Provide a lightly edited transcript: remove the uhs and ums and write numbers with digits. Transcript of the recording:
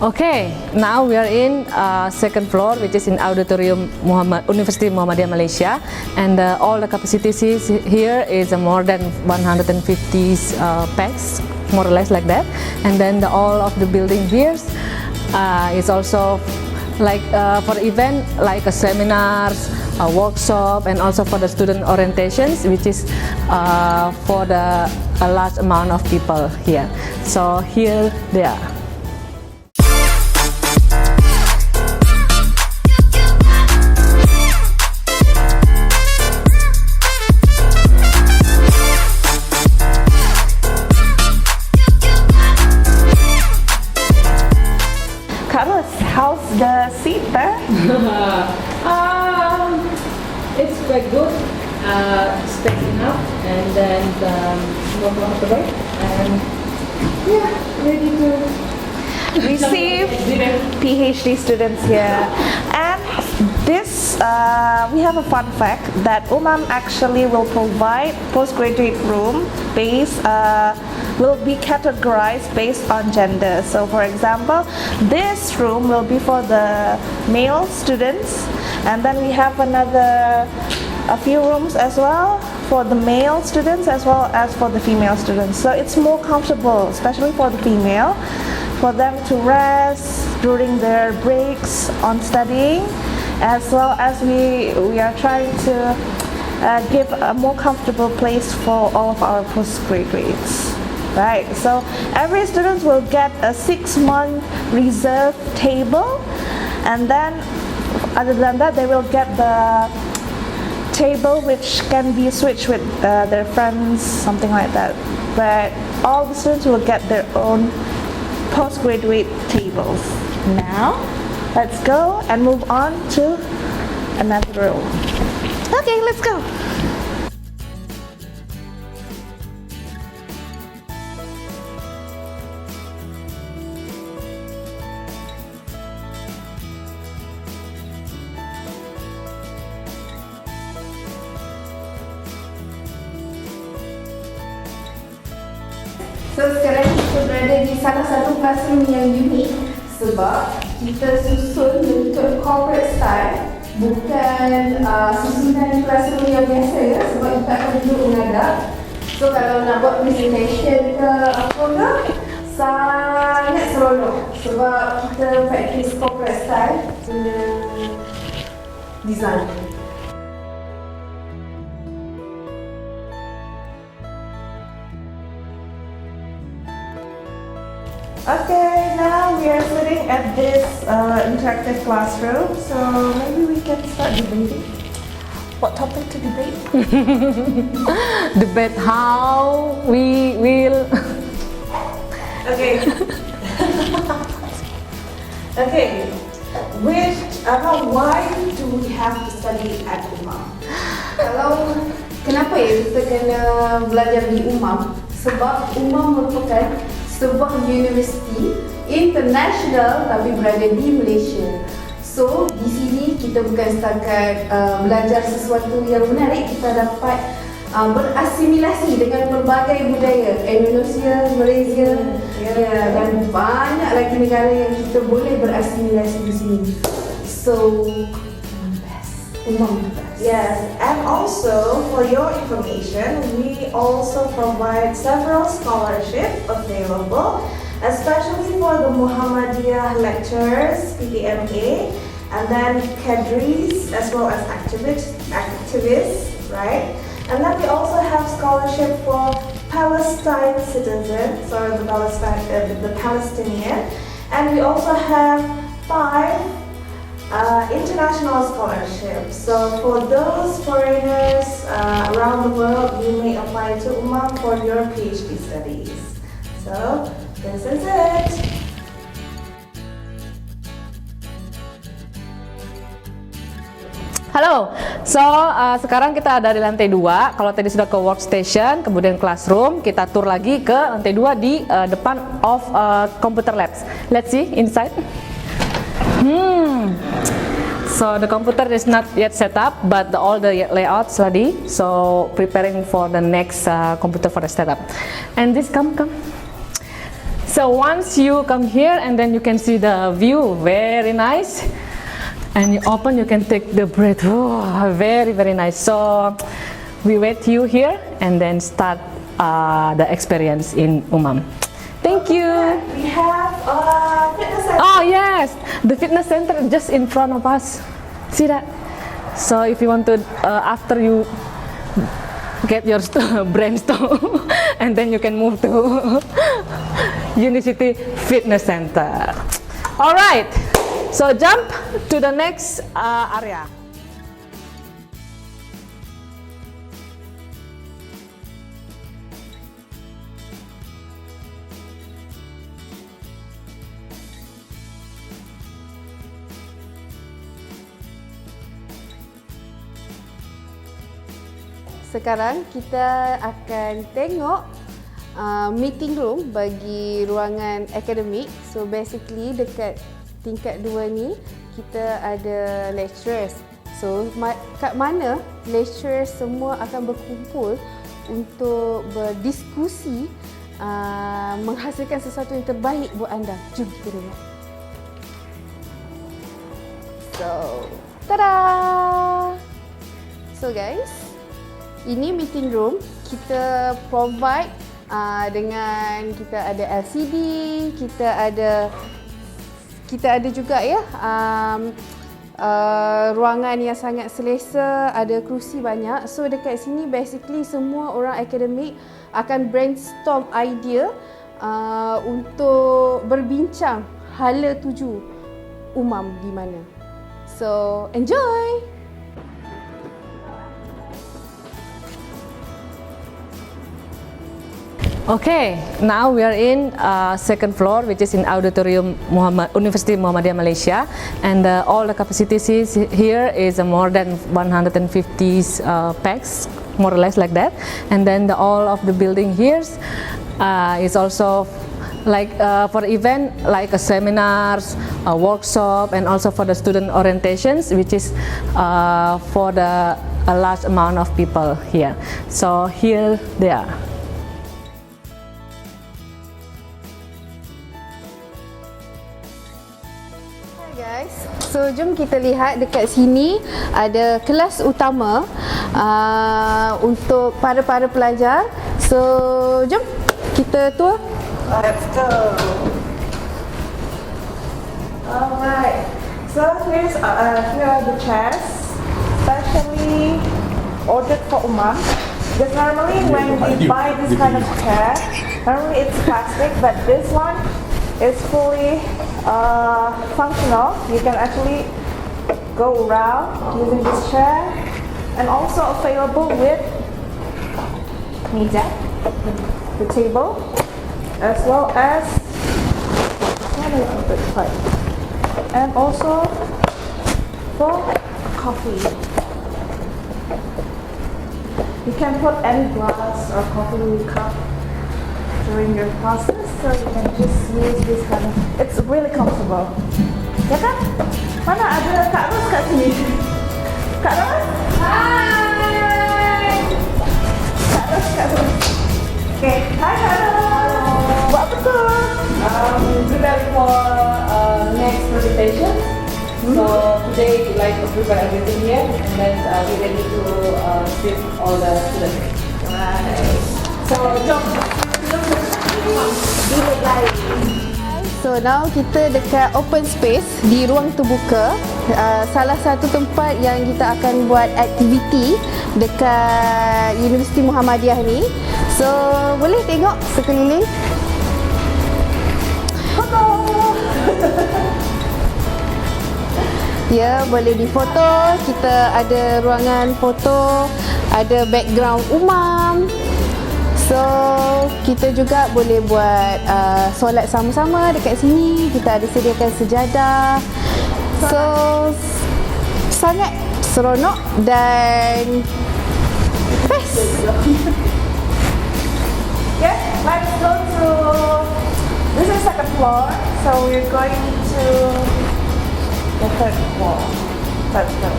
Okay, now we are in second floor, which is in Auditorium Universiti Muhammadiyah Malaysia, and all the capacities here is more than 150 packs, more or less like that. And then all of the building here is also like for event, like a seminars, a workshop, and also for the student orientations, which is for a large amount of people here. So here they are. How's the seat there? It's quite good, space enough, and then more comfortable, and yeah, ready to receive PhD students here. And this, we have a fun fact that UMAM actually will provide postgraduate room based, will be categorized based on gender. So for example, this room will be for the male students, and then we have a few rooms as well for the male students as well as for the female students. So it's more comfortable, especially for the female, for them to rest during their breaks on studying, as well as we are trying to give a more comfortable place for all of our postgraduates. Right, so every student will get a 6-month reserve table, and then other than that they will get the table which can be switched with their friends, something like that. But all the students will get their own postgraduate tables. Now, let's go and move on to another room. Okay, let's go. So sekarang kita berada di salah satu classroom yang unik sebab kita susun bentuk corporate style, bukan susunan classroom yang biasa ya, sebab kita akan duduk menghadap. So kalau nak buat presentation ke apa ke, sangat seronok sebab kita practice corporate style punya design. Okay, now we are sitting at this interactive classroom, so maybe we can start debating. What topic to debate? debate how we will. Okay. Okay. Why do we have to study at UMAM? Kalau kenapa ya kita kena belajar di UMAM? Sebab UMAM merupakan sebuah universiti international tapi berada di Malaysia. So di sini kita bukan setakat belajar sesuatu yang menarik, kita dapat berasimilasi dengan pelbagai budaya Indonesia, Malaysia, dan banyak lagi negara yang kita boleh berasimilasi di sini. So UMAM best. Yes, and also for your information, we also provide several scholarships available, especially for the Muhammadiyah lecturers, PDMA, and then cadres as well as activists, right? And then we also have scholarship for Palestine citizens, or the Palestinian, and we also have 5 international scholarships. So for those foreigners around the world, you may apply to UMAM for your PhD studies. So this is it. Halo, so sekarang kita ada di lantai 2. Kalau tadi sudah ke workstation, kemudian classroom, kita tur lagi ke lantai 2 di depan of computer labs. Let's see inside. So the computer is not yet set up, but all the layouts ready. So preparing for the next computer for the setup. And this come. So once you come here and then you can see the view, very nice. And you open, you can take the breath. Oh, very, very nice. So we wait you here and then start the experience in UMAM. Thank you. We have a fitness center. Oh yes, the fitness center is just in front of us. See that? So if you want to, after you get your brainstorm, and then you can move to Universiti Fitness Center. All right. So jump to the next area. Sekarang kita akan tengok meeting room bagi ruangan akademik. So basically dekat tingkat 2 ni kita ada lecturers. So kat mana lecturers semua akan berkumpul untuk berdiskusi menghasilkan sesuatu yang terbaik buat anda. Jom kita tengok. So, tada! So guys, ini meeting room kita provide dengan kita ada LCD, kita ada juga ya ruangan yang sangat selesa, ada kerusi banyak. So dekat sini basically semua orang akademik akan brainstorm idea untuk berbincang hala tuju UMAM di mana. So enjoy. Okay, now we are in second floor, which is in Auditorium Universiti Muhammadiyah Malaysia, and all the capacities here is more than 150 packs, more or less like that. And then all of the building here is also like for event, like seminars, a workshop, and also for the student orientations, which is for a large amount of people here. So here they are. Guys, so jom kita lihat dekat sini ada kelas utama untuk para pelajar. So jom kita tour. Let's go. Alright. So here are the chairs, specially ordered for UMAM. Because normally when we buy this kind of chair, normally it's plastic, but this one is fully functional. You can actually go around using this chair, and also available with meja, the table, as well as and also for coffee. You can put any glass or coffee cup during your classes, so you can just use this kind of. It's really comfortable. Ya kan? Mana ada Kak Ros kat sini? Kak Ros? Hai. Kak Ros kat sini. Okay. Hai Kak Ros. Buat apa tu? Prepare for next presentation. So today we like to prepare everything here, and then we ready to sit all the students. Right. So jom. So now kita dekat open space di ruang terbuka, salah satu tempat yang kita akan buat aktiviti dekat Universiti Muhammadiyah ni. So boleh tengok sekeliling. Foto. Ya, boleh difoto. Kita ada ruangan foto, ada background UMAM. So, kita juga boleh buat solat sama-sama dekat sini. Kita ada sediakan sejadah. So, sangat seronok dan best. Okay, let's go to. This is second floor, so we're going to the third floor. Let's go.